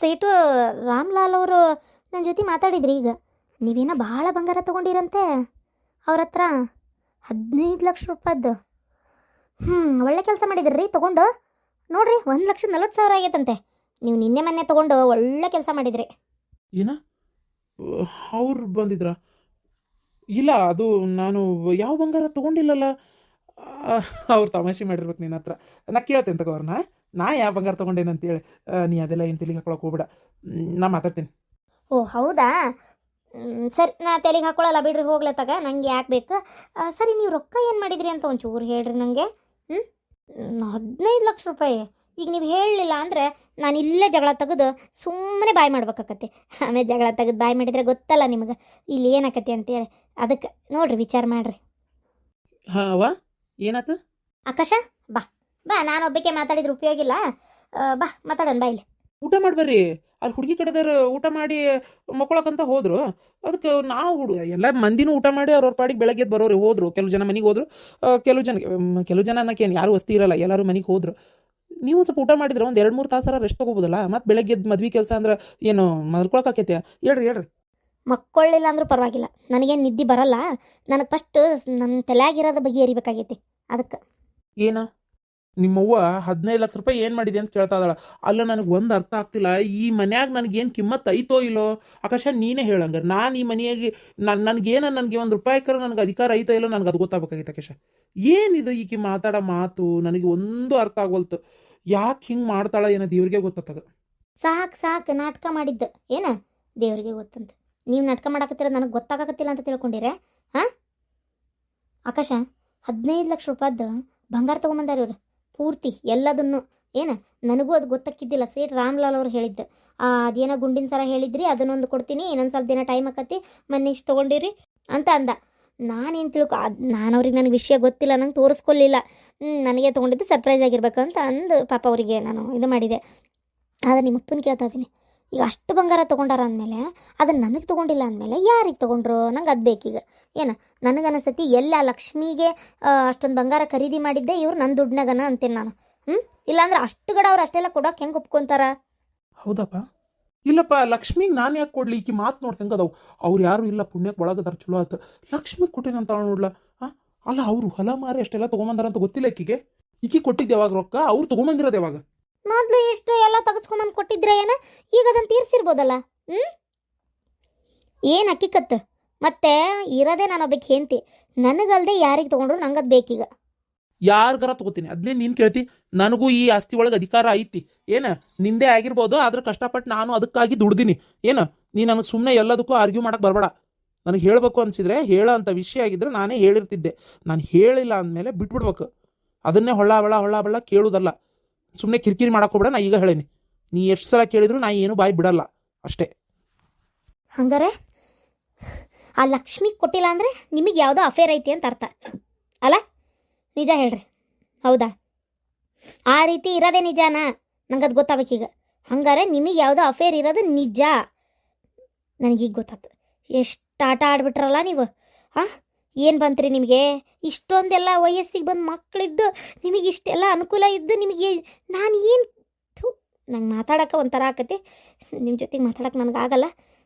ಸೇಟು ರಾಮ್ಲಾಲ್ ಅವರು ನನ್ನ ಜೊತೆ ಮಾತಾಡಿದ್ರಿ ಈಗ. ನೀವೇನೋ ಭಾಳ ಬಂಗಾರ ತೊಗೊಂಡಿರಂತೆ ಅವ್ರ ಹತ್ರ, 15 ಲಕ್ಷ ರೂಪಾಯ್ದು. ಒಳ್ಳೆ ಕೆಲಸ ಮಾಡಿದ್ರಿ ತೊಗೊಂಡು. ನೋಡ್ರಿ 1,40,000 ಆಗೈತಂತೆ. ನೀವು ನಿನ್ನೆ ಮೊನ್ನೆ ತೊಗೊಂಡು ಒಳ್ಳೆ ಕೆಲಸ ಮಾಡಿದ್ರಿ. ಏನ ಅವ್ರು ಬಂದಿದ್ರ? ಇಲ್ಲ, ಅದು ನಾನು ಯಾವ ಬಂಗಾರ ತೊಗೊಂಡಿಲ್ಲಲ್ಲ. ಅವ್ರು ತಮಾಷೆ ಮಾಡಿರ್ಬೇಕು ನಿನ್ನ ಹತ್ರ. ನಾ ಕೇಳ್ತೇನೆ ತಗೋ ಅವ್ರನ್ನ, ನಾ ಯಾವ ಬಂಗಾರ ತೊಗೊಂಡೇನಂತೇಳಿ. ನೀ ಅದೆಲ್ಲ ಏನು ತಲೆಗೆ ಹಾಕೊಳಕ್ಕೆ ಹೋಗ್ಬೇಡ, ನಾ ಮಾತಾಡ್ತೀನಿ. ಓ ಹೌದಾ, ಸರಿ, ನಾ ತಲೆಗೆ ಹಾಕೊಳ್ಳಲ್ಲ ಬಿಡ್ರಿ, ಹೋಗ್ಲತ್ತಾಗ ನಂಗೆ ಯಾಕೆ ಬೇಕು. ಸರಿ, ನೀವು ರೊಕ್ಕ ಏನು ಮಾಡಿದ್ರಿ ಅಂತ ಒಂಚೂರು ಹೇಳ್ರಿ ನನಗೆ. 15 ಲಕ್ಷ ರೂಪಾಯಿ. ಈಗ ನೀವು ಹೇಳಲಿಲ್ಲ ಅಂದರೆ ನಾನು ಇಲ್ಲೇ ಜಗಳ ತೆಗೆದು ಸುಮ್ಮನೆ ಬಾಯ್ ಮಾಡ್ಬೇಕಾಕತ್ತೆ. ಆಮೇಲೆ ಜಗಳ ತೆಗೆದು ಬಾಯ್ ಮಾಡಿದರೆ ಗೊತ್ತಲ್ಲ ನಿಮಗೆ ಇಲ್ಲಿ ಏನಾಕತಿ ಅಂತೇಳಿ. ಅದಕ್ಕೆ ನೋಡ್ರಿ, ವಿಚಾರ ಮಾಡಿರಿ. ಹಾಂ ಅವ್ವ, ಏನಾಯ್ತು? ಆಕಾಶ, ಬಾ ಬಾ, ನಾನು ಒಬ್ಬಕ್ಕೆ ಮಾತಾಡಿದ್ರೆ ಉಪಯೋಗ ಇಲ್ಲ. ಬಾ ಮಾತಾಡೋಣ, ಬಾ ಇಲ್ಲಿ. ಊಟ ಮಾಡ್ಬರ್ರಿ. ಅಲ್ಲಿ ಹುಡುಗಿ ಕಡೆದವ್ರು ಊಟ ಮಾಡಿ ಮಕ್ಕೊಳಕಂತ ಹೋದ್ರು. ಅದಕ್ಕೆ ನಾವು ಎಲ್ಲ ಮಂದಿನೂ ಊಟ ಮಾಡಿ ಅವ್ರವ್ರ ಪಾಡಿಗೆ ಬೆಳಗ್ಗೆ ಬರೋರು ಹೋದ್ರು. ಕೆಲವು ಜನ ಮನೆಗೆ ಹೋದ್ರು, ಕೆಲವು ಜನ ಅನ್ನೋಕ್ಕೇನು ಯಾರು ವಸ್ತಿ ಇರಲ್ಲ, ಎಲ್ಲರೂ ಮನೆಗೆ ಹೋದ್ರು. ನೀವು ಸ್ವಲ್ಪ ಊಟ ಮಾಡಿದ್ರೆ ಒಂದು 2-3 ತಾಸರ ರೆಸ್ಟ್ ತೊಗೋಬೋದಲ್ಲ. ಮತ್ತು ಬೆಳಗ್ಗೆ ಮದ್ವೆ ಕೆಲಸ ಅಂದ್ರೆ ಏನು ಮಲ್ಕೊಳಕಾಕೈತೆ? ಹೇಳ್ರಿ. ಮಕ್ಕೊಳ್ಳಿಲ್ಲ ಅಂದ್ರೂ ಪರವಾಗಿಲ್ಲ, ನನಗೇನು ನಿದ್ದೆ ಬರಲ್ಲ. ನನಗೆ ಫಸ್ಟ್ ನನ್ನ ತಲೆಯಾಗಿರೋದ ಬಗ್ಗೆ ಎರಿಬೇಕಾಗೈತಿ. ಅದಕ್ಕೆ ಏನ ನಿಮ್ಮವ್ವ 15 ಲಕ್ಷ ರೂಪಾಯಿ ಏನು ಮಾಡಿದೆ ಅಂತ ಕೇಳ್ತಾ ಇದ್ದಾಳ. ಅಲ್ಲ, ನನಗೆ ಒಂದು ಅರ್ಥ ಆಗ್ತಿಲ್ಲ. ಈ ಮನ್ಯಾಗ ನನಗೇನು ಕಿಮ್ಮತ್ತು ಐತೋ ಇಲ್ಲೋ? ಆಕಾಶ, ನೀನೇ ಹೇಳಂಗಾರೆ. ನಾನು ಈ ಮನೆಯಾಗಿ ನನಗೆ ಒಂದು ರೂಪಾಯಿಕರ ನನಗೆ ಅಧಿಕಾರ ಐತೋ ಇಲ್ಲೋ ನನಗೆ ಅದು ಗೊತ್ತಾಗಬೇಕಾಗಿತ್ತು. ಆಕಾಶ, ಏನಿದು ಈಕಿ ಮಾತಾಡೋ ಮಾತು? ನನಗೆ ಒಂದು ಅರ್ಥ ಆಗೋಲ್ತು. ಯಾಕೆ ಹಿಂಗೆ ಮಾಡ್ತಾಳ ಏನೋ ದೇವ್ರಿಗೆ ಗೊತ್ತಾಗ. ಸಾಕು ನಾಟಕ ಮಾಡಿದ್ದು ಏನ ದೇವ್ರಿಗೆ ಗೊತ್ತಂತ. ನೀವು ನಾಟಕ ಮಾಡಕತ್ತೀರ, ನನಗೆ ಗೊತ್ತಾಗತ್ತಿಲ್ಲ ಅಂತ ತಿಳ್ಕೊಂಡಿರೆ? ಹಾಂ ಆಕಾಶ, 15 ಲಕ್ಷ ರೂಪಾಯ್ದು ಬಂಗಾರ ತೊಗೊಂಬಂದಾರ ಇವ್ರು, ಪೂರ್ತಿ ಎಲ್ಲದನ್ನು. ಏನು ನನಗೂ ಅದು ಗೊತ್ತಾಕಿದ್ದಿಲ್ಲ. ಸೇಟ್ ರಾಮ್ಲಾಲ್ ಅವ್ರು ಹೇಳಿದ್ದು. ಅದೇನೋ ಗುಂಡಿನ ಸರ ಹೇಳಿದ್ರಿ, ಅದನ್ನೊಂದು ಕೊಡ್ತೀನಿ, ಇನ್ನೊಂದು ಸ್ವಲ್ಪ ದಿನ ಟೈಮ್ ಆಕತಿ, ಮೊನ್ನೆ ಇಷ್ಟು ತೊಗೊಂಡಿರಿ ಅಂತ ಅಂದ. ನಾನೇನು ನಾನು ಅವ್ರಿಗೆ ನನಗೆ ವಿಷಯ ಗೊತ್ತಿಲ್ಲ, ನಂಗೆ ತೋರಿಸ್ಕೊಲ್ಲಿಲ್ಲ. ನನಗೆ ತೊಗೊಂಡಿದ್ದು ಸರ್ಪ್ರೈಸ್ ಆಗಿರ್ಬೇಕು ಅಂತ ಅಂದು ಪಾಪ ಅವರಿಗೆ ನಾನು ಇದು ಮಾಡಿದೆ. ಆದರೆ ನಿಮ್ಮ ಅಪ್ಪನ ಕೇಳ್ತಾ ಇದ್ದೀನಿ, ಈಗ ಅಷ್ಟು ಬಂಗಾರ ತೊಗೊಂಡಾರ ಅಂದಮೇಲೆ ಅದನ್ನು ನನಗೆ ತೊಗೊಂಡಿಲ್ಲ ಅಂದಮೇಲೆ ಯಾರಿಗೆ ತೊಗೊಂಡ್ರು? ನಂಗೆ ಅದು ಬೇಕೀಗ. ಏನು ನನಗನ್ನಿಸ್ತತಿ, ಎಲ್ಲ ಲಕ್ಷ್ಮಿಗೆ ಅಷ್ಟೊಂದು ಬಂಗಾರ ಖರೀದಿ ಮಾಡಿದ್ದೆ ಇವ್ರು ನನ್ನ ದುಡ್ಡನಾಗನ ಅಂತೇನೆ ನಾನು. ಇಲ್ಲಾಂದ್ರೆ ಅಷ್ಟು ಗಡ ಅವ್ರು ಅಷ್ಟೆಲ್ಲ ಕೊಡೋಕೆ ಹೆಂಗೆ ಒಪ್ಕೊಂತಾರ? ಹೌದಪ್ಪ. ಇಲ್ಲಪ್ಪ, ಲಕ್ಷ್ಮಿಗೆ ನಾನು ಯಾಕೆ ಕೊಡ್ಲಿ? ಈಕಿ ಮಾತು ನೋಡಿ ಹೆಂಗದವು. ಅವ್ರು ಯಾರು ಇಲ್ಲ, ಪುಣ್ಯಕ್ಕೆ ಒಳಗದಾರ, ಚಲೋ ಆಯ್ತು. ಲಕ್ಷ್ಮಿಗೆ ಕೊಟ್ಟಿನಂತ ನೋಡ್ಲ. ಅಲ್ಲ, ಅವರು ಹೊಲ ಮಾರಿ ಅಷ್ಟೆಲ್ಲ ತೊಗೊಂಬಂದಾರ ಅಂತ ಗೊತ್ತಿಲ್ಲ ಈಕಿಗೆ. ಈಕಿ ಕೊಟ್ಟಿದ್ದು ಯಾವಾಗ ರೊಕ್ಕ? ಅವ್ರು ತೊಗೊಂಬಂದಿರೋದು ಯಾವಾಗ? ಮೊದಲು ಇಷ್ಟು ಎಲ್ಲ ತೆಗೆಸ್ಕೊಂಬಂದು ಕೊಟ್ಟಿದ್ರೆ ಏನ, ಈಗ ಅದನ್ನು ತೀರ್ಸಿರ್ಬೋದಲ್ಲ. ಏನು ಅಕ್ಕಿಕತ್ತು ಮತ್ತೆ ಇರೋದೇ ನಾನು ಒಬ್ಬಕ್ಕೆ ಹೆಂಡ್ತಿ. ನನಗಲ್ದೆ ಯಾರಿಗೆ ತೊಗೊಂಡ್ರು ನಂಗೆ ಅದು ಬೇಕೀಗ. ಯಾರಿಗಾರ ತಗೋತೀನಿ, ಅದನ್ನೇ ನೀನು ಕೇಳ್ತಿ. ನನಗೂ ಈ ಆಸ್ತಿ ಒಳಗೆ ಅಧಿಕಾರ ಐತಿ. ಏನು ನಿಂದೆ ಆಗಿರ್ಬೋದು, ಆದ್ರೆ ಕಷ್ಟಪಟ್ಟು ನಾನು ಅದಕ್ಕಾಗಿ ದುಡ್ದೀನಿ. ಏನು ನೀ ನನಗೆ ಸುಮ್ಮನೆ ಎಲ್ಲದಕ್ಕೂ ಆರ್ಗ್ಯೂ ಮಾಡಕ್ಕೆ ಬರಬೇಡ. ನನಗೆ ಹೇಳಬೇಕು ಅನಿಸಿದ್ರೆ, ಹೇಳೋ ಅಂಥ ವಿಷಯ ಆಗಿದ್ರೆ ನಾನೇ ಹೇಳಿರ್ತಿದ್ದೆ. ನಾನು ಹೇಳಿಲ್ಲ ಅಂದಮೇಲೆ ಬಿಟ್ಬಿಡ್ಬೇಕು. ಅದನ್ನೇ ಹೊಳ್ಳ ಬಳ್ಳ ಕೇಳೋದಲ್ಲ. ಸುಮ್ಮನೆ ಕಿರಿಕಿರಿ ಮಾಡಕ್ಕೆ ಹೋಗ್ಬೇಡ. ನಾ ಈಗ ಹೇಳೀನಿ, ನೀ ಎಷ್ಟು ಸಲ ಕೇಳಿದ್ರು ನಾ ಏನು ಬಾಯಿ ಬಿಡಲ್ಲ ಅಷ್ಟೇ. ಹಂಗಾರೆ ಆ ಲಕ್ಷ್ಮಿ ಕೊಟ್ಟಿಲ್ಲ ಅಂದರೆ ನಿಮಗೆ ಯಾವುದೋ ಅಫೇರ್ ಐತಿ ಅಂತ ಅರ್ಥ ಅಲ್ಲ? ನಿಜ ಹೇಳ್ರಿ, ಹೌದಾ? ಆ ರೀತಿ ಇರೋದೇ ನಿಜಾನಾ? ನಂಗೆ ಅದು ಗೊತ್ತಾಗಬೇಕೀಗ. ಹಂಗಾರೆ ನಿಮಗೆ ಯಾವುದೋ ಅಫೇರ್ ಇರೋದು ನಿಜ. ನನಗೀಗ ಗೊತ್ತಾಯ್ತು. ಎಷ್ಟು ಆಟ ಆಡ್ಬಿಟ್ರಲ್ಲ ನೀವು. ಏನು ಬಂತ್ರಿ ನಿಮಗೆ? ಇಷ್ಟೊಂದೆಲ್ಲ ವಯಸ್ಸಿಗೆ ಬಂದು ಮಕ್ಕಳಿದ್ದು ನಿಮಗೆ ಇಷ್ಟೆಲ್ಲ ಅನುಕೂಲ ಇದ್ದು ನಿಮಗೆ ನಾನು ಏನು ನಂಗೆ ಮಾತಾಡೋಕೆ ಒಂಥರ ಆಕತಿ. ನಿಮ್ಮ ಜೊತೆಗೆ ಮಾತಾಡೋಕೆ ನನಗಾಗಲ್ಲ.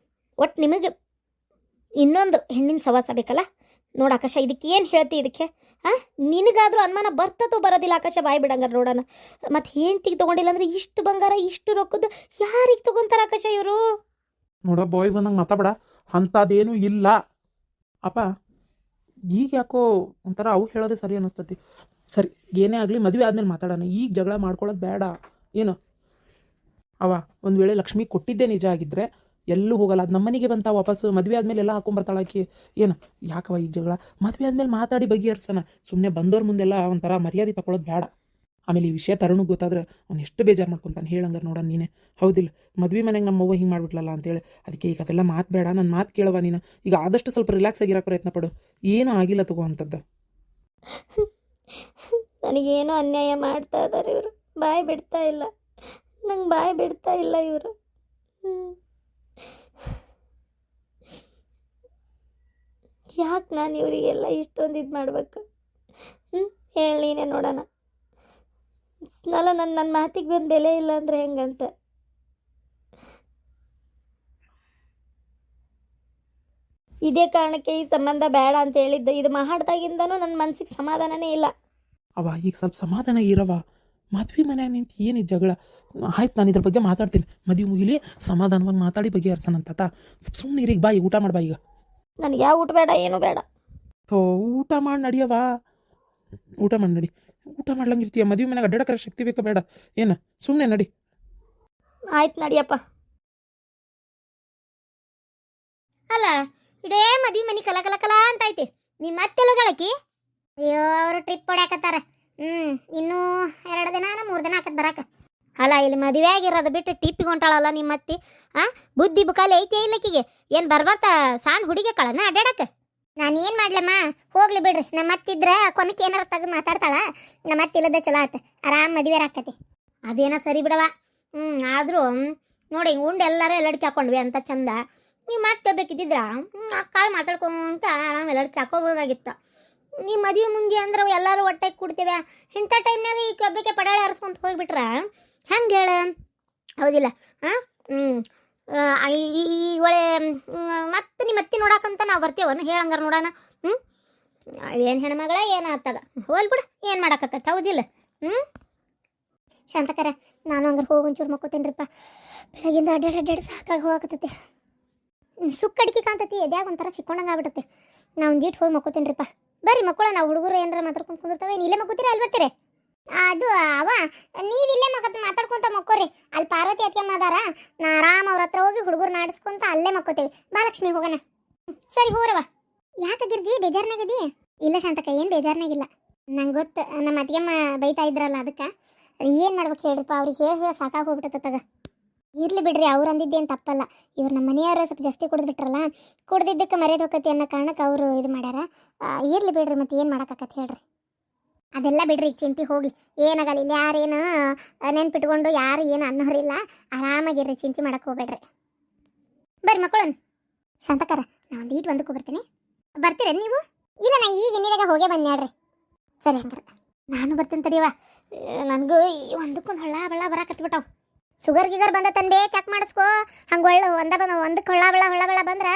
ಒಟ್ಟು ನಿಮಗೆ ಇನ್ನೊಂದು ಹೆಣ್ಣಿನ ಸವಾಸ ಬೇಕಲ್ಲ. ನೋಡು ಆಕಾಶ, ಇದಕ್ಕೆ ಏನು ಹೇಳ್ತಿ? ಇದಕ್ಕೆ ನಿನಗಾದರೂ ಅನುಮಾನ ಬರ್ತತೋ ಬರೋದಿಲ್ಲ ಆಕಾಶ? ಬಾಯಿ ಬಿಡಂಗಾರ ನೋಡೋಣ. ಮತ್ತು ಹೆಂಡ್ತಿಗೆ ತೊಗೊಂಡಿಲ್ಲ ಅಂದರೆ ಇಷ್ಟು ಬಂಗಾರ ಇಷ್ಟು ರೊಕ್ಕದ್ದು ಯಾರಿಗೆ ತೊಗೊಂತಾರೆ ಆಕಾಶ ಇವರು? ನೋಡ ಬಾಯ್ ಬಂದಂಗೆ ಮಾತಾಡ, ಅಂಥದ್ದೇನೂ ಇಲ್ಲ ಅಪ್ಪ. ಈಗ ಯಾಕೋ ಒಂಥರ ಅವು ಹೇಳೋದೇ ಸರಿ ಅನ್ನಿಸ್ತತಿ. ಸರಿ, ಏನೇ ಆಗಲಿ ಮದುವೆ ಆದಮೇಲೆ ಮಾತಾಡೋಣ. ಈಗ ಜಗಳ ಮಾಡ್ಕೊಳ್ಳೋದು ಬೇಡ. ಏನು ಅವ ಒಂದು ವೇಳೆ ಲಕ್ಷ್ಮಿ ಕೊಟ್ಟಿದ್ದೇ ನಿಜ ಆಗಿದ್ದರೆ ಎಲ್ಲೂ ಹೋಗಲ್ಲ. ಅದು ನಮ್ಮನೆಗೆ ಬಂತ ವಾಪಸ್. ಮದುವೆ ಆದಮೇಲೆ ಎಲ್ಲ ಹಾಕೊಂಬರ್ತಾಳಾಕಿ. ಏನು ಯಾಕವ ಈ ಜಗಳ? ಮದುವೆ ಆದಮೇಲೆ ಮಾತಾಡಿ ಬಗೆಹರಿಸೋಣ. ಸುಮ್ಮನೆ ಬಂದವ್ರ ಮುಂದೆಲ್ಲ ಒಂಥರ ಮರ್ಯಾದೆ ತಗೊಳ್ಳೋದು ಬೇಡ. ಆಮೇಲೆ ಈ ವಿಷಯ ತರುಣಿಗೆ ಗೊತ್ತಾದ್ರೆ ಅವ್ನು ಎಷ್ಟು ಬೇಜಾರು ಮಾಡ್ಕೊತಾನೆ ಹೇಳಂಗಾರೆ. ನೋಡೋಣ ನೀನೇ, ಹೌದಿಲ್ಲ? ಮದುವೆ ಮನೆಗೆ ನಮ್ಮವ್ವ ಹಿಂಗೆ ಮಾಡ್ಬಿಟ್ಲಲ್ಲ ಅಂತೇಳಿ. ಅದಕ್ಕೆ ಈಗ ಅದೆಲ್ಲ ಮಾತು ಬೇಡ. ನನ್ನ ಮಾತು ಕೇಳವ ನೀನು. ಈಗ ಆದಷ್ಟು ಸ್ವಲ್ಪ ರಿಲ್ಯಾಕ್ಸ್ ಆಗಿರೋಕೆ ಪ್ರಯತ್ನ ಪಡು. ಏನೂ ಆಗಿಲ್ಲ ತಗೋ ಅಂಥದ್ದು. ನನಗೇನೋ ಅನ್ಯಾಯ ಮಾಡ್ತಾ ಇದ್ದಾರೆ ಇವರು. ಬಾಯಿ ಬಿಡ್ತಾ ಇಲ್ಲ, ನಂಗೆ ಬಾಯಿ ಬಿಡ್ತಾ ಇಲ್ಲ ಇವರು. ಯಾಕೆ ನಾನು ಇವರಿಗೆಲ್ಲ ಇಷ್ಟೊಂದು ಇದು ಮಾಡ್ಬೇಕು? ಹೇಳೀನೇ ನೋಡೋಣ. ನನ್ನ ಮಾತಿಗೆ ಬಂದು ಬೆಲೆ ಇಲ್ಲ ಅಂದರೆ ಹೆಂಗಂತ. ಇದೇ ಕಾರಣಕ್ಕೆ ಈ ಸಂಬಂಧ ಬೇಡ ಅಂತ ಹೇಳಿದ್ದು. ಇದು ಮಾಡ್ದಾಗಿಂದನೂ ನನ್ನ ಮನ್ಸಿಗೆ ಸಮಾಧಾನನೇ ಇಲ್ಲ. ಅವ ಈಗ ಸ್ವಲ್ಪ ಸಮಾಧಾನ ಇರವ. ಮದ್ವೆ ಮನ್ಯಾಗ ನಿಂತು ಏನು ಜಗಳ ಆಯ್ತು. ನಾನು ಇದ್ರ ಬಗ್ಗೆ ಮಾತಾಡ್ತೀನಿ. ಮದುವೆ ಮುಗಿಲಿ, ಸಮಾಧಾನವಾಗಿ ಮಾತಾಡಿ ಬಗೆಹರ್ಸನಂತ. ಸುಮ್ಮನೆ ಇರಿಗೆ ಬಾ, ಈಗ ಊಟ ಮಾಡ್ಬಾ. ಈಗ ನನಗೆ ಯಾವ ಊಟ ಬೇಡ, ಏನು ಬೇಡ. ಊಟ ಮಾಡಿ ನಡಿಯವ. ಊಟ ಮಾಡಿ ನಡಿ. ಊಟ ಮಾಡ್ಲಂಗಿರ್ತೀಯ. ಮದುವೆ ಮನೆಗೆ ಅಡ್ಡಾಡಕ್ರ ಶಕ್ತಿ ಬೇಕಾ ಬೇಡ ಏನು? ಸುಮ್ಮನೆ ನಡಿ. ಆಯ್ತು ನಡಿಯಪ್ಪ. ಅಲ್ಲ, ಇಡೇ ಮದ್ವಿ ಮನಿ ಕಲ ಕಲ ಕಲ ಅಂತ ಐತಿ. ನಿಮ್ಮ ಮತ್ತೆಲ್ಲ ಗಳಕಿ? ಅಯ್ಯೋ, ಅವರು ಟ್ರಿಪ್ ಹೊಡ್ಯಾಕತ್ತಾರ. ಇನ್ನೂ 2 ದಿನ 3 ದಿನ ಆಕತ್ ಬರಾಕ. ಅಲ್ಲ, ಇಲ್ಲಿ ಮದುವೆ ಆಗಿರೋದು ಬಿಟ್ಟು ಟಿಪ್ಪಿಗೆ ಹೊಂಟಾಳಲ್ಲ ನಿಮ್ಮ ಅತ್ತಿ. ಬುದ್ಧಿ ಬುಕಾಲಿ ಐತೆ ಇಲ್ಲಕ್ಕಿಗೆ? ಏನು ಬರ್ಬರ್ತಾ ಸಣ್ಣ ಹುಡುಗಿ ಕಳನ ಅಡ್ಡಾಡಕ್ಕೆ? ನಾನು ಏನು ಮಾಡ್ಲಮ್ಮ, ಹೋಗ್ಲಿ ಬಿಡ್ರಿ. ನಮ್ಮ ಅತ್ತಿದ್ರ ಕೊನಕ್ಕೆ ಏನಾರ ತೆಗೆದು ಮಾತಾಡ್ತಾಳ. ನಮ್ಮ ಅತ್ತಿಲ್ಲದ ಚಲೋ ಆತ, ಆರಾಮ್ ಮದುವೆ ಆಕತಿ. ಅದೇನೋ ಸರಿ ಬಿಡವ. ಆದರೂ ನೋಡಿ, ಉಂಡು ಎಲ್ಲರೂ ಎಲ್ಲಡಿಕೆ ಹಾಕೊಂಡ್ವಿ ಅಂತ ಚಂದ. ನೀವು ಮತ್ತೆ ಬೇಕಿದ್ದಿದ್ರ ಕಾಳು ಮಾತಾಡ್ಕೊಂತ ಆರಾಮ್ ಎಲ್ಲಡಿಕೆ ಹಾಕೋಬೋದಾಗಿತ್ತು. ನೀವು ಮದುವೆ ಮುಂದೆ ಅಂದ್ರೆ ಎಲ್ಲರೂ ಹೊಟ್ಟೆಗೆ ಕೊಡ್ತೇವೆ. ಇಂಥ ಟೈಮ್ನಾಗ ಈ ಕಬ್ಬಕ್ಕೆ ಪಡಾಳೆ ಹರಿಸ್ಕೊಂತ ಹೋಗ್ಬಿಟ್ರ ಹೆಂಗೆ ಹೇಳ? ಹೌದಿಲ್ಲ? ಈ ಒಳ್ಳೆ ಮತ್ತೆ ನಿಮ್ಮ ಅತ್ತಿ ನೋಡಕ್ಕಂತ ನಾವು ಬರ್ತೇವನು ಹೇಳಂಗಾರ ನೋಡೋಣ. ಏನು ಹೆಣ್ಮಗಳ ಏನು ಆತಾಗ ಹೋಲ್ ಬಿಡು, ಏನು ಮಾಡಕ್ಕತ್ತ? ಹೌದಿಲ್ಲ? ಶಾಂತಕರ, ನಾನು ಹಂಗಾರೆ ಹೋಗಿ ಒಂಚೂರು ಮಕ್ಕೋತೇನ್ರಿಪ್ಪ. ಬೆಳಗಿಂದ ಅಡ್ಡಾಡಿ ಸಾಕಾಗಿ ಹೋಗಕತ್ತೈತಿ. ಸುಕ್ಕಡಿಕೆ ಕಾಣ್ತೈತಿ, ಎದ್ಯಾಗ ಒಂಥರ ಸಿಕ್ಕೊಂಡಂಗೆ ಆಗ್ಬಿಟ್ಟೈತಿ. ನಾವು ಒಂದು ಜೀಟ್ ಹೋಗಿ ಮಕ್ಕೋತೇನ್ರಿಪ್ಪ. ಬರ್ರಿ ಮಕ್ಕಳು, ನಾವು ಹುಡುಗರು ಏನಾರ ಮಾತಾಡ್ಕೊಂಡು ಕುಂದಿರ್ತವೆ. ಇಲ್ಲೇ ಮಕ್ಕೋತೀರಿ, ಅಲ್ಲಿ ಬರ್ತೀರಿ? ಅದು ಅವ, ನೀವಿಲ್ಲೇ ಮಾತಾಡ್ಕೊಂತ ಮಕ್ಕೋರಿ. ಅಲ್ಲಿ ಪಾರ್ವತಿ ಅತ್ಯಮ್ಮ ಅದಾರ, ನಾ ಆರಾಮ್ ಅವ್ರ ಹತ್ರ ಹೋಗಿ ಹುಡುಗರು ನಾಡಿಸ್ಕೊಂತ ಅಲ್ಲೇ ಮಕ್ಕೋತೇವಿ. ಬಾ ಲಕ್ಷ್ಮಿ, ಹೋಗೋಣ. ಸರಿ ಹೋರವ. ಯಾಕೆ ಗಿರ್ಜಿ ಬೇಜಾರ್ನಾಗದಿ? ಇಲ್ಲ ಶಾಂತಕ್ಕ, ಏನು ಬೇಜಾರ್ನಾಗಿಲ್ಲ. ನಂಗೆ ಗೊತ್ತು, ನಮ್ಮ ಅತ್ತಿಗೆಮ್ಮ ಬೈತಾ ಇದ್ರಲ್ಲ, ಅದಕ್ಕೆ ಏನು ಮಾಡ್ಬೇಕು ಹೇಳ್ರಿಪ್ಪ. ಅವ್ರಿಗೆ ಹೇಳಿ ಸಾಕಾಗಿ ಹೋಗ್ಬಿಟ್ಟತ್ತಗ. ಇರ್ಲಿ ಬಿಡ್ರಿ, ಅವ್ರು ಅಂದಿದ್ದೇನು ತಪ್ಪಲ್ಲ. ಇವ್ರು ನಮ್ಮ ಮನೆಯವರು ಸ್ವಲ್ಪ ಜಾಸ್ತಿ ಕುಡಿದ್ಬಿಟ್ರಲ್ಲ, ಕುಡ್ದಿದ್ದಕ್ಕೆ ಮರ್ಯಾದೆ ಹೋಗತಿ ಅನ್ನೋ ಕಾರಣಕ್ಕೆ ಅವರು ಇದು ಮಾಡ್ಯಾರ. ಇರ್ಲಿ ಬಿಡ್ರಿ, ಮತ್ತೆ ಏನು ಮಾಡೋಕ್ಕಾಕತ್ತೆ ಹೇಳ್ರಿ. ಅದೆಲ್ಲ ಬಿಡ್ರಿ, ಚಿಂತೆ ಹೋಗಿ ಏನಾಗಲ್ಲ. ಇಲ್ಲಿ ಯಾರೇನು ನೆನ್ಪಿಟ್ಕೊಂಡು ಯಾರು ಏನು ಅನ್ನೋರಿಲ್ಲ. ಆರಾಮಾಗಿರ್ರಿ, ಚಿಂತೆ ಮಾಡಕ್ಕೆ ಹೋಗ್ಬೇಡ್ರಿ. ಬರ್ರಿ ಮಕ್ಕಳು. ಶಾಂತಕರ, ನಾ ಒಂದು ಈಟ್ ಒಂದಕ್ಕೂ ಬರ್ತೀನಿ. ಬರ್ತೀರ ನೀವು? ಇಲ್ಲ, ನಾ ಈಗ ಇನ್ನಿದಾಗ ಹೋಗೇ ಬಂದು ಹೇಳ್ರಿ. ಸರಿ ಹಂಗಾರೆ ನಾನು ಬರ್ತೀನಿ ತಡಿಯವ. ನನಗೂ ಈ ಒಂದಕ್ಕೊಂದು ಹಳ್ಳ ಬಳ್ಳ ಬರಾಕತ್ಬಿಟ್ಟವು. ಶುಗರ್ ಗಿಗರ್ ಬಂದ ತಂದೆ ಚೆಕ್ ಮಾಡಿಸ್ಕೋ. ಹಂಗೆ ಒಂದಕ್ಕೆ ಹೊಳ್ಳ ಬಳ್ಳ ಬಂದ್ರೆ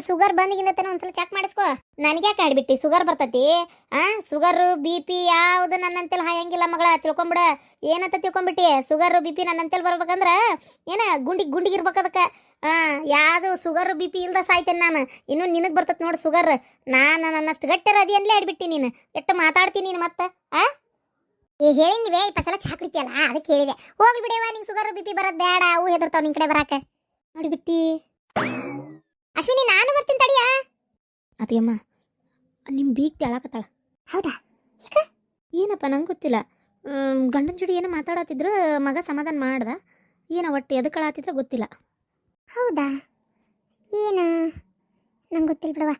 ಶುಗರ್ ಬಂದಿಗಿಂದತನ ಒಂದ್ಸಲ ಚೆಕ್ ಮಾಡಿಸ್ಕೋ. ನನಗೆ ಯಾಕೆ ಆಡ್ಬಿಟ್ಟು ಶುಗರ್ ಬರ್ತೈತಿ? ಶುಗರು BP ಯಾವುದು ನನ್ನಂತೆಲ್ಲ ಹಾಯಂಗಿಲ್ಲ ಮಗಳ, ತಿಳ್ಕೊಂಬಿಡ. ಏನಂತ ತಿಳ್ಕೊಂಬಿಟ್ಟಿ? ಶುಗರು BP ನನ್ನಂತೆಲ್ಲ ಬರ್ಬೇಕಂದ್ರೆ ಏನ ಗುಂಡಿಗಿರ್ಬೇಕು ಅದಕ್ಕೆ. ಯಾವುದು ಶುಗರು BP ಇಲ್ದ ಸಾಯ್ತೇನೆ ನಾನು. ಇನ್ನು ನಿನಗೆ ಬರ್ತೈತೆ ನೋಡಿ ಶುಗರ್. ನಾನು ನನ್ನಷ್ಟು ಗಟ್ಟರ ಅದಿ ಅನ್ಲೇ ಆಡ್ಬಿಟ್ಟಿ ನೀನು. ಎಷ್ಟು ಮಾತಾಡ್ತೀನಿ ನೀನು ಮತ್ತೆ? ಹೇಳಿದ್ವಿ 20 ಸಲ ಚಹಾ ಕುಡಿತೀಯಲ್ಲ, ಅದಕ್ಕೆ ಹೇಳಿದೆ. ಹೋಗ್ಲಿ ಬಿಡೇವ, ನಿಂಗೆ ಶುಗರ್ BP ಬರೋದು ಬೇಡ. ಅವು ಹೆದರ್ತಾವ ನಿನ್ ಕಡೆ ಬರಾಕ. ನೋಡಿಬಿಟ್ಟಿ ಅಶ್ವಿನಿ, ನಾನು ಬರ್ತೀನಿ ತಡಿಯ. ಅತಿಯಮ್ಮ, ನಿಮ್ಮ ಬೀಗ್ ತೆಳಕತ್ತಾಳ. ಹೌದಾ? ಈಗ ಏನಪ್ಪ ನಂಗೆ ಗೊತ್ತಿಲ್ಲ. ಗಂಡನ ಜೋಡಿ ಏನೋ ಮಾತಾಡತ್ತಿದ್ರು, ಮಗ ಸಮಾಧಾನ ಮಾಡ್ದ. ಏನೋ ಒಟ್ಟು ಎದಕ್ಕಳಾತಿದ್ರೆ ಗೊತ್ತಿಲ್ಲ. ಹೌದಾ? ಏನು ನಂಗೆ ಗೊತ್ತಿಲ್ಲ ಬಿಡವ.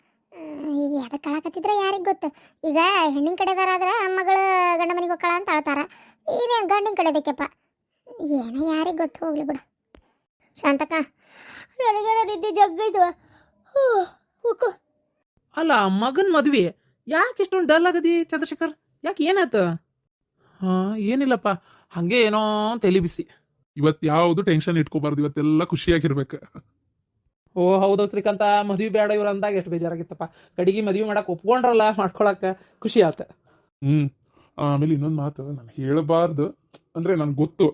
ಈಗ ಅದಕ್ಕೆ ಕಳಕತ್ತಿದ್ರೆ ಯಾರಿಗೆ ಗೊತ್ತು. ಈಗ ಹೆಣ್ಣಿನ ಕಡೆದಾರಾದ್ರೆ ಮಗಳು ಗಂಡ ಮನೆಗೆ ಹೋಗ್ಕಳ ಅಂತ ಅಳ್ತಾರ. ಇದೇನು ಗಂಡಿನ ಕಡೆದಕ್ಕೆಪ್ಪ, ಏನೋ ಯಾರಿಗೆ ಗೊತ್ತು. ಹೋಗ್ಲಿ ಬಿಡು. ಶಾಂತಕ್ಕ, ನನಗದಿದ್ದೆ ಜಗ್ಗೈತವ. ಅಲ್ಲ, ಮಗನ ಮದ್ವೆ ಯಾಕೆ ಇಷ್ಟೊಂದು ಡಲ್ ಆಗದಿ ಚಂದ್ರಶೇಖರ್? ಯಾಕೆ ಏನಾಯ್ತು? ಏನಿಲ್ಲಪ್ಪ, ಹಂಗೆ ಏನೋ ತಲೆ ಬಿಸಿ. ಇವತ್ತು ಯಾವುದು ಟೆನ್ಷನ್ ಇಟ್ಕೋಬಾರ್ದು, ಇವತ್ತೆಲ್ಲ ಖುಷಿಯಾಗಿರ್ಬೇಕು. ಓ ಹೌದು ಶ್ರೀಕಾಂತ, ಮದ್ವೆ ಬೇಡ ಇವ್ರು ಅಂದಾಗ ಎಷ್ಟು ಬೇಜಾರಾಗಿತ್ತಪ್ಪ. ಕಡಿಗೆ ಮದ್ವೆ ಮಾಡಕ್ಕೆ ಒಪ್ಕೊಂಡ್ರಲ್ಲ, ಮಾಡ್ಕೊಳಕ್ಕೆ ಖುಷಿ ಆತ. ಆಮೇಲೆ ಇನ್ನೊಂದು ಮಾತು ನಾನು ಹೇಳಬಾರ್ದು ಅಂದ್ರೆ ನನ್ಗೆ ಗೊತ್ತು,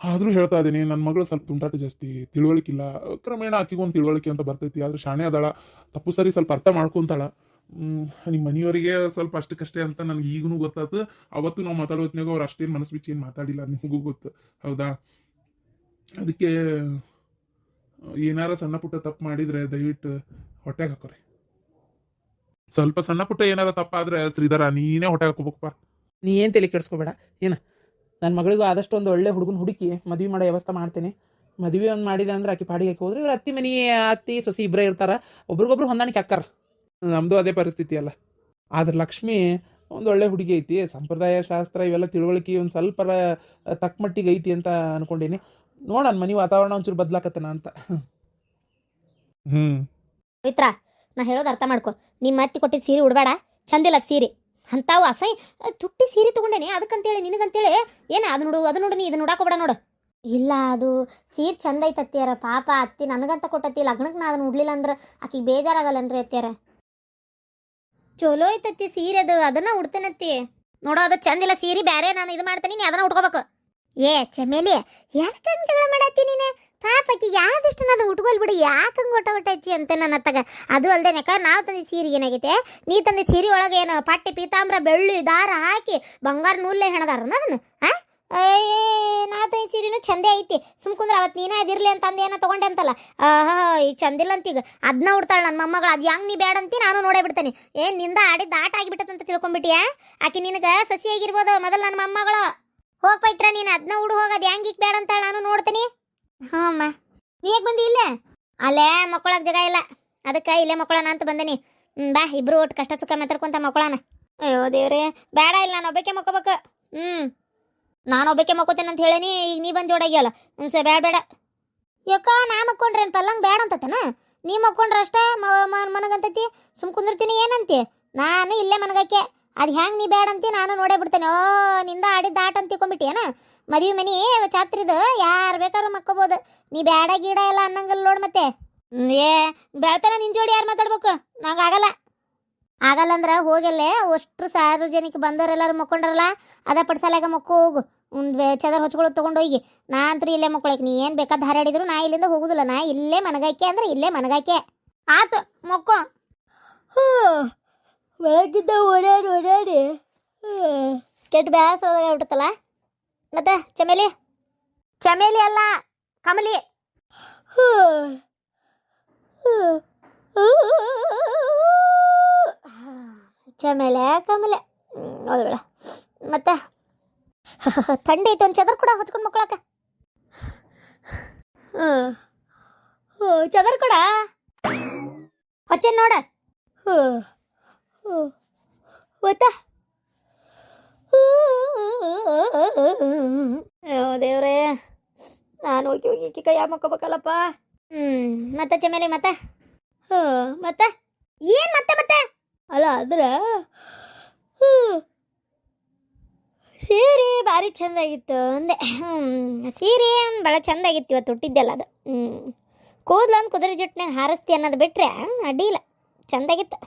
ಆದ್ರೂ ಹೇಳ್ತಾ ಇದ್ದೀನಿ. ನನ್ನ ಮಗಳು ಸ್ವಲ್ಪ ತುಂಟಾಟ ಜಾಸ್ತಿ, ತಿಳುವಳಿಕಿಲ್ಲ. ಕ್ರಮೇಣ ಆಕಿಗೊಂದು ತಿಳುವಳಿಕೆ ಅಂತ ಬರ್ತೈತಿ. ಆದ್ರೆ ಶಾಣೆ ಅದಾಳ, ತಪ್ಪು ಸರಿ ಸ್ವಲ್ಪ ಅರ್ಥ ಮಾಡ್ಕೊಂತಾಳ. ನಿಮ್ಮ ಮನೆಯವರಿಗೆ ಸ್ವಲ್ಪ ಅಷ್ಟಕ್ಕಷ್ಟೇ ಅಂತ ನನಗೆ ಈಗನೂ ಗೊತ್ತಾಯ್ತು. ಅವತ್ತು ನಾವು ಮಾತಾಡೋ ಹೊತ್ನಾಗ ಅವ್ರು ಅಷ್ಟೇನು ಮನಸ್ಸು ಬಿಚ್ಚಿ ಏನು ಮಾತಾಡಿಲ್ಲ, ನಿಮಗೂ ಗೊತ್ತು. ಹೌದಾ? ಅದಕ್ಕೆ ಏನಾರ ಸಣ್ಣ ಪುಟ್ಟ ತಪ್ಪು ಮಾಡಿದ್ರೆ ದಯವಿಟ್ಟು ಹೊಟ್ಟೆಗೆ ಹಾಕೋರಿ. ಸ್ವಲ್ಪ ಸಣ್ಣ ಪುಟ್ಟ ಏನಾರ ತಪ್ಪಾದ್ರೆ ಶ್ರೀಧರ ನೀನೇ ಹೊಟ್ಟೆಗೆ ಹಾಕೋಬೇಕಪ್ಪ. ನೀ ಏನು ತಲೆ ಕೆಡಿಸ್ಕೋಬೇಡ. ಏನು, ನನ್ನ ಮಗಳಿಗೂ ಆದಷ್ಟು ಒಂದು ಒಳ್ಳೆ ಹುಡುಗನ ಹುಡುಕಿ ಮದುವೆ ಮಾಡೋ ವ್ಯವಸ್ಥೆ ಮಾಡ್ತೇನೆ. ಮದುವೆ ಒಂದು ಮಾಡಿದೆ ಅಂದ್ರೆ ಆಕೆ ಪಾಡಿಗೆ ಹಾಕಿ ಹೋದ್ರೆ ಇವ್ರು ಅತ್ತಿ ಮನೆ ಅತ್ತಿ ಸೊಸಿ ಇಬ್ಬರೇ ಇರ್ತಾರೆ, ಒಬ್ರಿಗೊಬ್ರು ಹೊಂದಾಣಿಕೆ ಹಾಕ್ಕಾರ. ನಮ್ಮದು ಅದೇ ಪರಿಸ್ಥಿತಿ ಅಲ್ಲ. ಆದ್ರೆ ಲಕ್ಷ್ಮಿ ಒಂದು ಒಳ್ಳೆ ಹುಡುಗಿ ಐತಿ, ಸಂಪ್ರದಾಯ ಶಾಸ್ತ್ರ ಇವೆಲ್ಲ ತಿಳುವಳಿಕೆ ಒಂದು ಸ್ವಲ್ಪ ತಕ್ಕ ಮಟ್ಟಿಗೆ ಐತಿ ಅಂತ ಅನ್ಕೊಂಡೀನಿ. ನೋಡೋಣ, ಮನೆ ವಾತಾವರಣ ಒಂಚೂರು ಬದಲಾಕತ್ತನ ಅಂತ. ಪವಿತ್ರ, ನಾ ಹೇಳೋದು ಅರ್ಥ ಮಾಡ್ಕೊ. ನಿಮ್ಮ ಅತ್ತಿ ಕೊಟ್ಟಿದ್ದು ಸೀರೆ ಉಡಬೇಡ, ಚಂದಿಲ್ಲ ಸೀರೆ. ಅಂತಾವು ಅಸಹ್ಯ ತುಟ್ಟಿ ಸೀರೆ ತೊಗೊಂಡೇನೆ. ಅದಕ್ಕಂತೇಳಿ ನಿನಗಂತೇಳಿ ಏನು ಅದು ನೋಡು ನೀ ಇದನ್ನು ನೋಡಾಕೋಬೇಡ ನೋಡು. ಇಲ್ಲ ಅದು ಸೀರೆ ಚಂದ ಐತೆ ಅತ್ತಿಯಾರ. ಪಾಪ ಅತ್ತಿ ನನಗಂತ ಕೊಟ್ಟತಿ, ಲಗ್ನಕ್ಕೆ ನಾ ಅದನ್ನ ಉಡ್ಲಿಲ್ಲ ಅಂದ್ರೆ ಆಕಿಗೆ ಬೇಜಾರಾಗಲ್ಲನ್ರಿ ಅತ್ತಿಯಾರ. ಚಲೋ ಐತತ್ತಿ ಸೀರೆ ಅದು, ಅದನ್ನ ಉಡ್ತೇನತ್ತಿ. ನೋಡೋ ಅದು ಚಂದಿಲ್ಲ ಸೀರೆ, ಬ್ಯಾರೆ ನಾನು ಇದು ಮಾಡ್ತೇನೆ, ನೀ ಅದನ್ನ ಉಟ್ಕೋಬೇಕು. ಏ ಚಮೇಲಿ, ಯಾಕೆ ಜಗಳ ಮಾಡತ್ತಿ ನೀನು? ಪಾಪ ಆಕಿಗೆ ಯಾವ್ದಿಷ್ಟ ಅದು ಉಟ್ಕೊಲ್ ಬಿಡಿ, ಯಾಕೆ ಹಂಗೆ ಒಟ್ಟ ಹಚ್ಚಿ ಅಂತ ನನ್ನ ಅತ್ತಗ. ಅದು ಅಲ್ದೇನಕ ನಾವು ತಂದ ಸೀರೆ ಏನಾಗೈತೆ, ನೀ ತಂದ ಸೀರೆ ಒಳಗೆ ಏನು ಪಟ್ಟಿ ಪೀತಾಂಬ್ರ ಬೆಳ್ಳಿ ದಾರ ಹಾಕಿ ಬಂಗಾರ ನೂಲ್ಲೇ ಹೆಣದಾರನ ಅದನ್ನ? ನಾ ತಂದ ಸೀರೆನೂ ಚಂದೇ ಐತಿ. ಸುಮ್ಕುಂದ್ರೆ ಅವತ್ತು ನೀನೇ ಅದಿರ್ಲಿ ಅಂತ ಅಂದ ಏನೋ ತಗೊಂಡೆ ಅಂತಲ್ಲ. ಈಗ ಚಂದಿಲ್ಲ ಅಂತೀಗ ಅದನ್ನ ಉಡ್ತಾಳೆ ನನ್ನ ಮೊಮ್ಮಗಳು. ಅದು ಹೆಂಗೆ ನೀ ಬೇಡ ಅಂತಿ ನಾನು ನೋಡೇ ಬಿಡ್ತೇನೆ. ಏನು ನಿಂದ ಆಡಿದ್ದು ಆಟ ಆಗಿಬಿಟ್ಟದಂತ ತಿಳ್ಕೊಂಬಿಟ್ಟಿಯಾ? ಆಕೆ ನಿನಗೆ ಸಸಿ ಆಗಿರ್ಬೋದು ಮೊದಲು ನನ್ನ ಮೊಮ್ಮಗಳು. ಹೋಗಿ ಪೈತ್ರ ನೀನು ಅದನ್ನ ಉಡು ಹೋಗೋದು ಹೆಂಗೆ ಈಗ ಬೇಡ ಅಂತಾಳೆ, ನಾನು ನೋಡ್ತೀನಿ. ಹಾಂ ಅಮ್ಮ, ನೀ ಯಾಕೆ ಬಂದಿ ಇಲ್ಲೇ? ಅಲ್ಲೇ ಮಕ್ಕಳಕ್ಕೆ ಜಾಗ ಇಲ್ಲ, ಅದಕ್ಕೆ ಇಲ್ಲೇ ಮಕ್ಕಳನ ಅಂತ ಬಂದೀನಿ. ಬಾ ಇಬ್ರು ಒಟ್ಟು ಕಷ್ಟ ಸುಖ ಮಾತಾಡ್ಕೊಂತ ಮಕ್ಕಳನ. ಅಯ್ಯೋ ದೇವ್ರೆ, ಬೇಡ ಇಲ್ಲ ನಾನು ಒಬ್ಬಕ್ಕೆ ಮಕ್ಕೋಬೇಕು. ನಾನು ಒಬ್ಬಕ್ಕೆ ಮಕ್ಕೋತೇನೆ ಅಂತ ಹೇಳೀನಿ, ಈಗ ನೀ ಬಂದು ಜೋಡಾಗ್ಯಲ್ಲ. ಸರಿ ಬೇಡ ಬೇಡ. ಯಾಕ ನಾ ಮಕ್ಕೊಂಡ್ರೆ ಏನು ಪಲ್ಲಂಗೆ ಬೇಡ ಅಂತತನ? ನೀ ಮಕ್ಕೊಂಡ್ರೆ ಅಷ್ಟೇ ಮನಗಂತತಿ. ಸುಮ್ ಕುಂದಿರ್ತೀನಿ ಏನಂತಿ? ನಾನು ಇಲ್ಲೇ ಮನಗಕ್ಕೆ. ಅದು ಹೆಂಗೆ ನೀ ಬೇಡ ಅಂತಿ ನಾನು ನೋಡೇ ಬಿಡ್ತೇನೆ. ನಿಂದ ಆಡಿದ್ದು ಆಟ ಅಂತ ತಿಳ್ಕೊಂಬಿಟ್ಟಿಯೇನ? ಮದುವೆ ಮನೆ ಚಾತ್ರಿದು ಯಾರು ಬೇಕಾದ್ರೂ ಮಕ್ಕೋಬೋದು. ನೀ ಬೇಡ ಗೀಡ ಎಲ್ಲ ಅನ್ನಂಗಲ್ಲ ನೋಡು. ಮತ್ತೆ ಏ ಬೆಳ್ತಾನ ನಿನ್ನ ಜೋಡಿ ಯಾರು ಮಾತಾಡ್ಬೇಕು? ನಂಗೆ ಆಗಲ್ಲ. ಆಗಲ್ಲ ಅಂದ್ರೆ ಹೋಗಲ್ಲೇ ಅಷ್ಟು ಸಾರ್ವಜನಿಕ ಬಂದವರೆಲ್ಲರೂ ಮಕ್ಕೊಂಡ್ರಲ್ಲ, ಅದ ಪಡ್ಸಲಾಗ ಮಕ್ಕೋ ಹೋಗು. ಚದರ್ ಹೊಚ್ಕೊಳ್ಳೋದು ತೊಗೊಂಡೋಗಿ. ನಾ ಅಂತೂ ಇಲ್ಲೇ ಮಕ್ಕೊಳಕ್ಕೆ. ನೀ ಏನು ಬೇಕಾದ ಹಾರಾಡಿದ್ರು ನಾ ಇಲ್ಲಿಂದ ಹೋಗುದಿಲ್ಲ. ನಾ ಇಲ್ಲೇ ಮನಗಾಕೆ ಅಂದ್ರೆ ಇಲ್ಲೇ ಮನಗಾಕೆ. ಆತು ಮಕ್ಕೋ. ಬೆಳಗ್ಗಿದ್ದ ಓಡಾಡಿ ಓಡಾಡಿ ಕೆಟ್ಟ ಬ್ಯಾಸ ಹೋಗ್ಬಿಡುತ್ತಲ್ಲ. ಮತ್ತೆ ಚಮೇಲಿ, ಚಮೇಲಿ ಅಲ್ಲ ಕಮಲಿ. ಚಮೇಲೆ ಕಮಲೆ ಹೌದಳ. ಮತ್ತೆ ಥಂಡಿ ಐತೆ, ಒಂದು ಚದರ್ ಕೂಡ ಹೊಚ್ಕೊಂಡು ಮಕ್ಕಳಕ್ಕ. ಚದರ್ ಕೂಡ ಹೊಚ್ಚೇನ್ ನೋಡ. ಗೊತ್ತಾ? ಅಯ್ಯೋ ದೇವ್ರೇ, ನಾನು ಹೋಗಿ ಹೋಗಿ ಕೈ ಮಕ್ಕೋಬೇಕಲ್ಲಪ್ಪ. ಮತ್ತೆ ಚಮೇಲಿ ಮತ್ತೆ ಮತ್ತೆ ಏನು ಮತ್ತೆ ಮತ್ತೆ ಅಲ್ಲ ಅಂದ್ರೆ ಸೀರೆ ಭಾರಿ ಚಂದಾಗಿತ್ತು ಅಂದೆ. ಸೀರೆ ಭಾಳ ಚಂದಾಗಿತ್ತು ಇವತ್ತು ಹುಟ್ಟಿದ್ದೆಲ್ಲ. ಅದು ಕೂದಲೊಂದು ಕುದುರೆ ಜುಟ್ಟಿನಾಗ ಹಾರಿಸ್ತಿ ಅನ್ನೋದು ಬಿಟ್ಟರೆ ಅಡ್ಡಿಲ್ಲ, ಚಂದಾಗಿತ್ತು.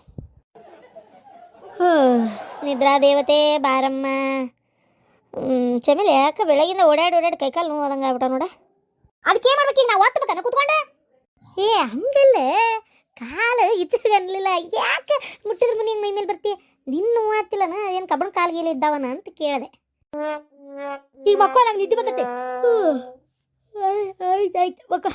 ನಿದ್ರಾ ದೇವತೆ ಬಾರಮ್ಮ. ಚಮೇಲಿ ಯಾಕೆ ಬೆಳಗಿಂದ ಓಡಾಡಿ ಓಡಾಡಿ ಕೈಕಾಲು ನೋವು ಹೋದಂಗೆ ಆಗ್ಬಿಟ್ಟ ನೋಡ. ಅದಕ್ಕೆ ಮಾಡ್ಬೇಕೀಗ ನಾವು ಓದ್ಬೇಕನ್ನ ಕೂತ್ಕೊಂಡೆ? ಏ ಹಂಗಲ್ಲೇ, ಕಾಲು ಇಚ್ಚಿಗೆ ಅನ್ಲಿಲ್ಲ. ಯಾಕೆ ಮುಟ್ಟಿದ್ರ ಮನೆ ಮೈ ಮೇಲೆ ಬರ್ತಿ? ನಿನ್ನ ನೋವಾತಿಲ್ಲನ? ಏನು ಕಬ್ಬಣ ಕಾಲ್ಗೀಲ ಇದ್ದಾವನ ಅಂತ ಕೇಳಿದೆ. ಈಗ ಮಕ್ಕಳು ನಂಗೆ ನಿದ್ದೆ ಬರ್ತೈತೆ. ಆಯ್ತು ಆಯ್ತು ಮಕ್ಕ.